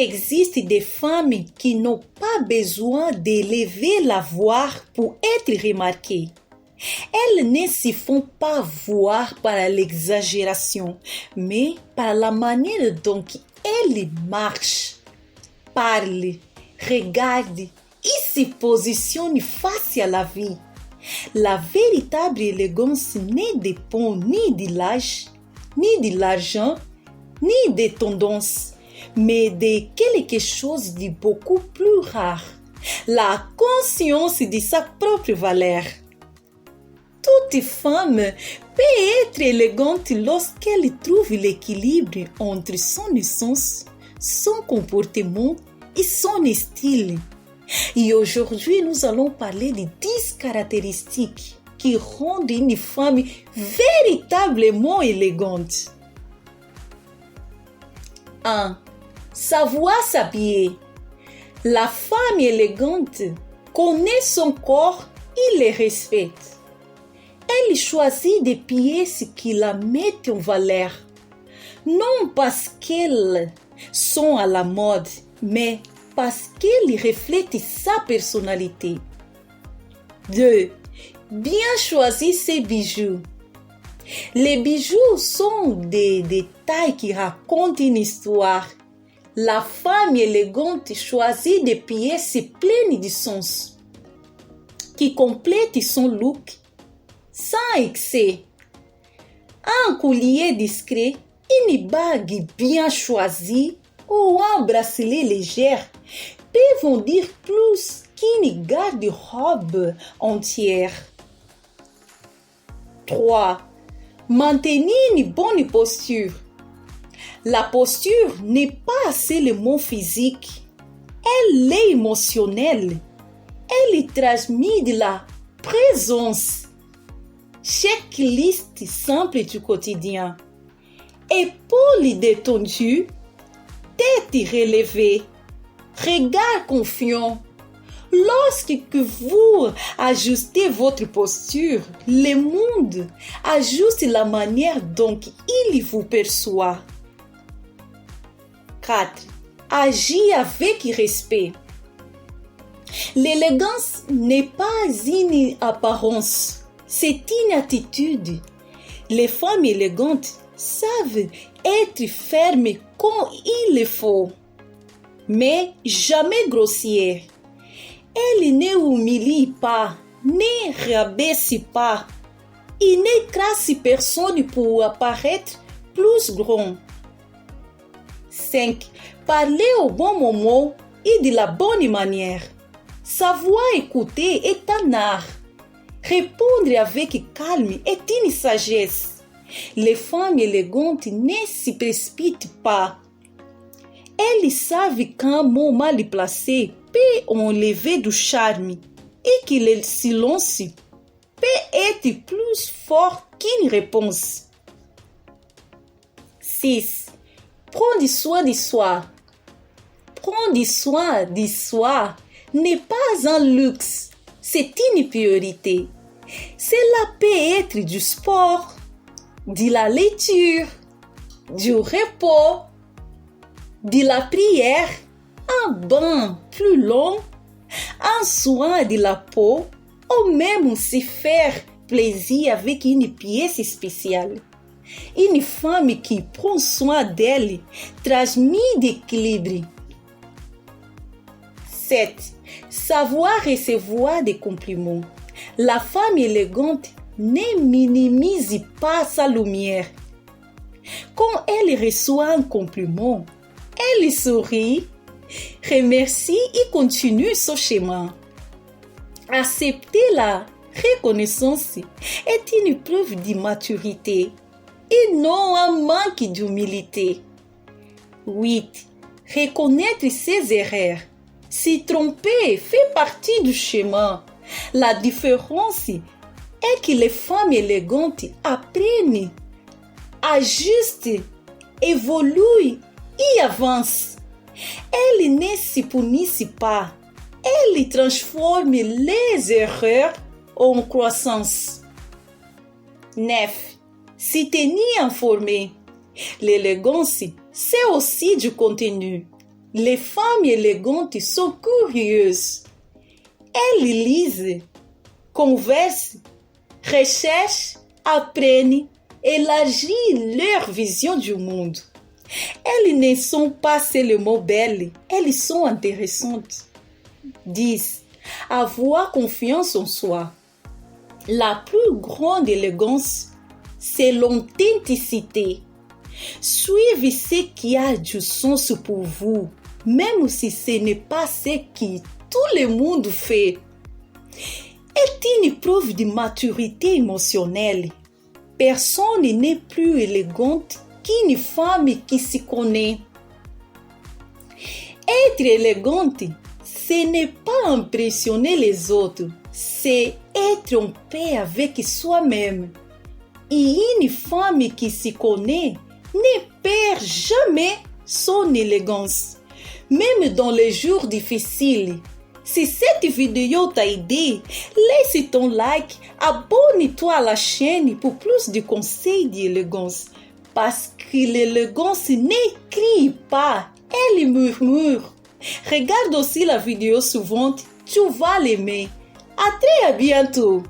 existe des femmes qui n'ont pas besoin d'élever la voix pour être remarquées. Elles ne s'y font pas voir par l'exagération, mais par la manière dont elles marchent, parlent, regardent et se positionnent face à la vie. La véritable élégance ne dépend ni de l'âge, ni de l'argent, ni des tendances, mais de quelque chose de beaucoup plus rare, la conscience de sa propre valeur. Toute femme peut être élégante lorsqu'elle trouve l'équilibre entre son essence, son comportement et son style. Et aujourd'hui, nous allons parler de 10 caractéristiques qui rendent une femme véritablement élégante. 1. Savoir s'habiller. La femme élégante connaît son corps et le respecte. Elle choisit des pièces qui la mettent en valeur, non parce qu'elles sont à la mode, mais parce qu'elles reflètent sa personnalité. 2. Bien choisir ses bijoux. Les bijoux sont des détails qui racontent une histoire. La femme élégante choisit des pièces pleines de sens, qui complètent son look sans excès. Un collier discret, une bague bien choisie ou un bracelet léger peuvent en dire plus qu'une garde-robe entière. 3. Maintenir une bonne posture. La posture n'est pas seulement physique, elle est émotionnelle. Elle transmet de la présence. Checklist simple du quotidien. Épaules détendues, tête relevée, regard confiant. Lorsque vous ajustez votre posture, le monde ajuste la manière dont il vous perçoit. 4. Agir avec respect. L'élégance n'est pas une apparence, c'est une attitude. Les femmes élégantes savent être fermes quand il le faut, mais jamais grossières. Elles ne humilient pas, ne rabaissent pas, et n'écrasent personne pour apparaître plus grand. 5. Parler au bon moment et de la bonne manière. Savoir écouter est un art. Répondre avec calme est une sagesse. Les femmes élégantes ne se précipitent pas. Elles savent qu'un mot mal placé peut enlever du charme et que le silence peut être plus fort qu'une réponse. 6. Prendre soin de soi. Prendre soin de soi n'est pas un luxe, c'est une priorité. Cela peut être du sport, de la lecture, du repos, de la prière, un bain plus long, un soin de la peau ou même se faire plaisir avec une pièce spéciale. Une femme qui prend soin d'elle transmet d'équilibre. 7. Savoir recevoir des compliments. La femme élégante ne minimise pas sa lumière. Quand elle reçoit un compliment, elle sourit, remercie et continue son chemin. Accepter la reconnaissance est une preuve de maturité et non un manque d'humilité. 8. Reconnaître ses erreurs. Se tromper fait partie du chemin. La différence est que les femmes élégantes apprennent, ajustent, évoluent et avancent. Elles ne se punissent pas. Elles transforment les erreurs en croissance. 9. Se tenir informé. L'élégance, c'est aussi du contenu. Les femmes élégantes sont curieuses. Elles lisent, conversent, recherchent, apprennent, élargissent leur vision du monde. Elles ne sont pas seulement belles, elles sont intéressantes. 10. Avoir confiance en soi. La plus grande élégance, c'est l'authenticité. Suivez ce qui a du sens pour vous, même si ce n'est pas ce que tout le monde fait. Est une preuve de maturité émotionnelle. Personne n'est plus élégante qu'une femme qui se connaît. Être élégante, ce n'est pas impressionner les autres, c'est être en paix avec soi-même. Et une femme qui se connaît ne perd jamais son élégance, même dans les jours difficiles. Si cette vidéo t'a aidé, laisse ton like, abonne-toi à la chaîne pour plus de conseils d'élégance. Parce que l'élégance ne crie pas, elle murmure. Regarde aussi la vidéo suivante, tu vas l'aimer. À très bientôt.